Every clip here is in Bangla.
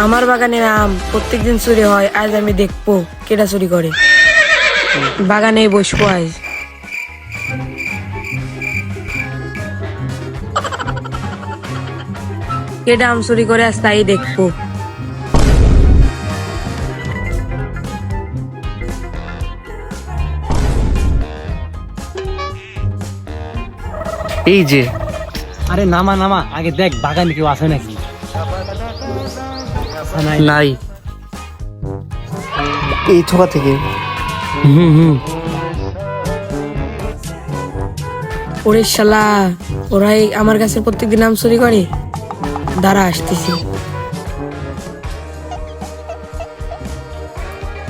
আমার বাগানের আম প্রত্যেকদিন চুরি হয়, আজ আমি দেখবো কেটা চুরি করে। বাগানে বসবো আজ। কেটা আম চুরি করে আজ তাই দেখবো। এই যে আরে নামা নামা, আগে দেখ বাগানে কেউ আছে নাকি। নাই, এই থোকা থেকে। ওরে শালা, ওরাই আমার কাছে প্রত্যেকদিন আম চুরি করে। দাঁড়া আসতেছি।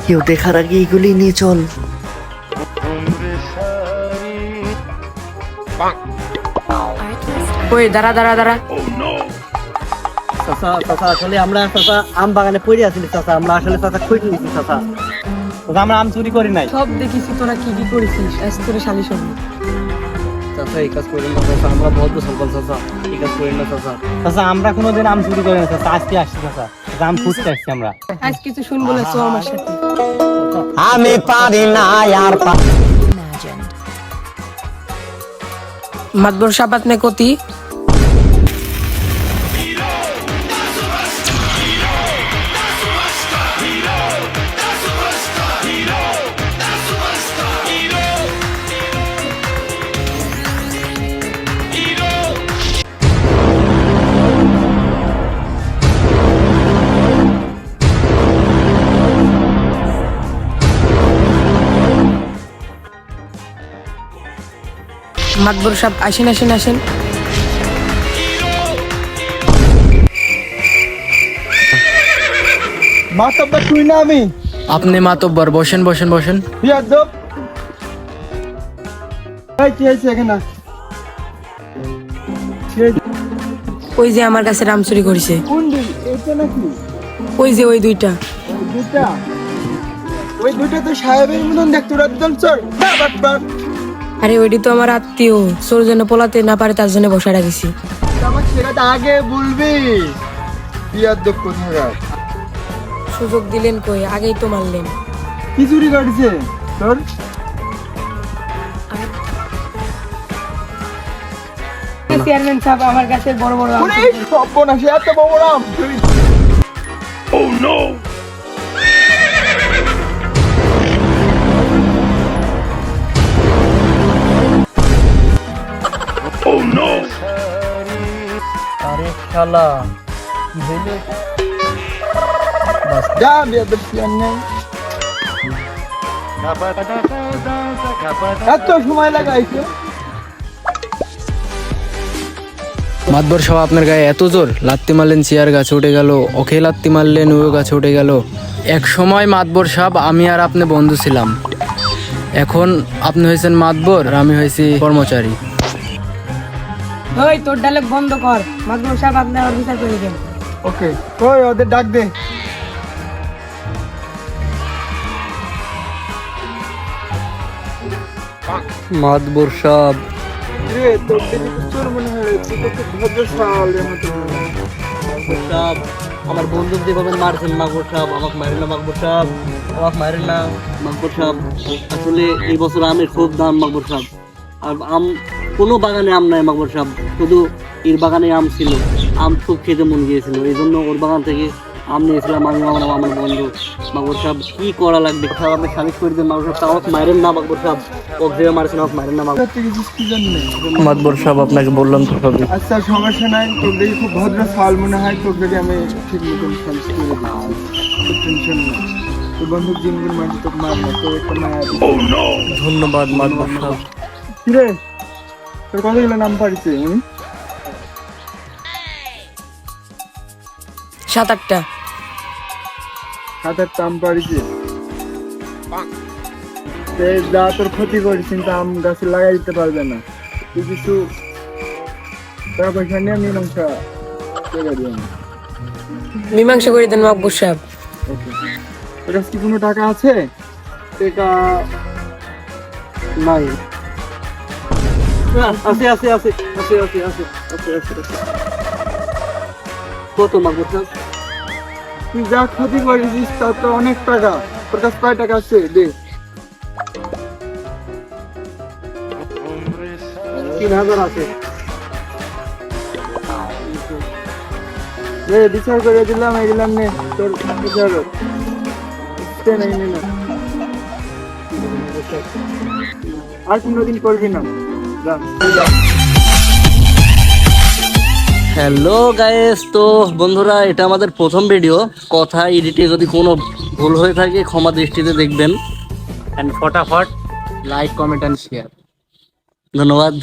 কেউ দেখার আগে এগুলি নিয়ে চল। ওই দাঁড়া দাঁড়া দাঁড়া। চাচা চাচা আসলে আমরা চাচা আম বাগানে পড়ে আছি চাচা, আমরা আসলে চাচা খুঁজে নিয়েছি চাচা। চাচা আমরা আম চুরি করি নাই সব দেখিছি তোরা কি কি করেছিস, আজ তোরা শালি সব। চাচা। এই কাজ করেন না চাচা, আমরা বহুত সফল চাচা, এই কাজ করেন না চাচা। চাচা আমরা কোনোদিন আম চুরি করি না চাচা, আজকে আসছি চাচা, আম খুঁজতে আসছি আমরা। আজ কিছু শুন বলেছো আমার সাথে। আমি পারি না আর মাতবর সাপাত নে কতি। মাতবর সাহেব আসেন আসেন আসেন। মাতব্বর তুই না আমি? আপনি মাতব্বর, বসেন বসেন বসেন। বিয়াদব এই কি হইছে এখানে? ওই যে আমার কাছে রাম চুরি করেছে। কোন দিন এটা নাকি? ওই যে ওই দুইটা। দুটা, ওই দুটা তো সাহেবের মতন দেখতে একদম চোর। আরে ওইটি তো আমার আত্মীয়, চোর যেন পলাতে না পারে তার জন্য বসা রাখিছি। আমার সেটা আগে বলবি। বিয়াদব কোথাকার। সুযোগ দিলেন কই, আগেই তো মারলেন। কি চুরি করেছে তোর? চেয়ারম্যান সাহেব আমার কাছে বড় বড় আম। ওরে সর্বনাশ, এত বড় আম চুরি। আরে শালা, কি হইলো? যা বিয়াদব চেয়ারম্যান। এত সময় লাগাইছে? মাতবর সাহেব আপনার গায়ে এত জোর, লাত্তি মারলেন চেয়ার গাছে উঠে গেল, ওকে লাত্তি মারলেন ওই গাছে উঠে গেল। এক সময় মাতবর সাহেব আমি আর আপনি বন্ধু ছিলাম, এখন আপনি হয়েছেন মাতবর আর আমি হয়েছি কর্মচারী। ওই তোর ডায়লগ বন্ধ কর, মাতবর সাহেব আপনি আমার বিচার করে দেন। ওকে, ওই ওদের ডাক দে। মাতবর সাহেব, রে তোর দিকে চোর মনে হয়, তুই তো ভদ্র সালের মতো। মাকবুর আমার বন্ধু যেভাবে মারছেন মাকবুর সাহেব, আমাকে মারেন না মাকবুর সাহেব, আমাকে মারেন না মাকবুর সাহেব। আসলে এই বছর আমের খুব দাম মাকবুর সাহেব, আর আম কোনো বাগানে আম নাই মাকবুর সাহেব, শুধু এর বাগানে আম ছিল। আম খুব খেতে মন গিয়েছিল, এই জন্য ওর বাগান থেকে আম নিয়েছিলাম আমি আমার বন্ধু। মাকবুর সাহেব কি করা লাগবে সাহেব, আপনি সালিশ করে দেন মাকবুর সাহেব, আমাকে মারেন না মাকবুর সাহেব, ওকে যে মারছেন আমাকে মারেন না মাকবুর। মাতবর সাহেব আপনাকে বললাম তো সবই। আচ্ছা সমস্যা নাই, তোর দেখি খুব ভদ্র সাল মনে হয়, তোর যদি আমি ঠিক মতন সালিশ করে দিচ্ছি, টেনশন নেই। তোর বন্ধুর দিনগুলো মাঝে তোকে মারলো, তোর একটা মায়া। ধন্যবাদ মাতবর সাহেব। কিরে তোর কতগুলো নাম পারিছে উনি? 7-8টা। 7-8টা আম পারিছে। যা তোর ক্ষতি করিস কিন্তু আম গাছে লাগাই দিতে পারবে না। তুই কিছু টাকা পয়সা নিয়ে মীমাংসা করে দিও। মীমাংসা করে দেন মাকবুর সাহেব। তোর কাছে কি কোনো টাকা আছে? টাকা নাই। আছে আছে আছে আছে আছে আছে আছে আছে। কত মাকবুর সাহেব? তুই যা ক্ষতি করেছিস তার তো অনেক টাকা, তোর কাছে কয় টাকা আছে দে। 3000 আছে, বিচার করে দিলাম, এগুলাম নে তোর বিচার আর কোনোদিন করবি না, যা। হ্যালো গাইস, তো বন্ধুরা এটা আমাদের প্রথম ভিডিও। কথা এডিটে যদি কোনো ভুল হয়ে থাকে ক্ষমা দৃষ্টিতে দেখবেন। এন্ড ফটাফট লাইক কমেন্ট এন্ড শেয়ার। ধন্যবাদ।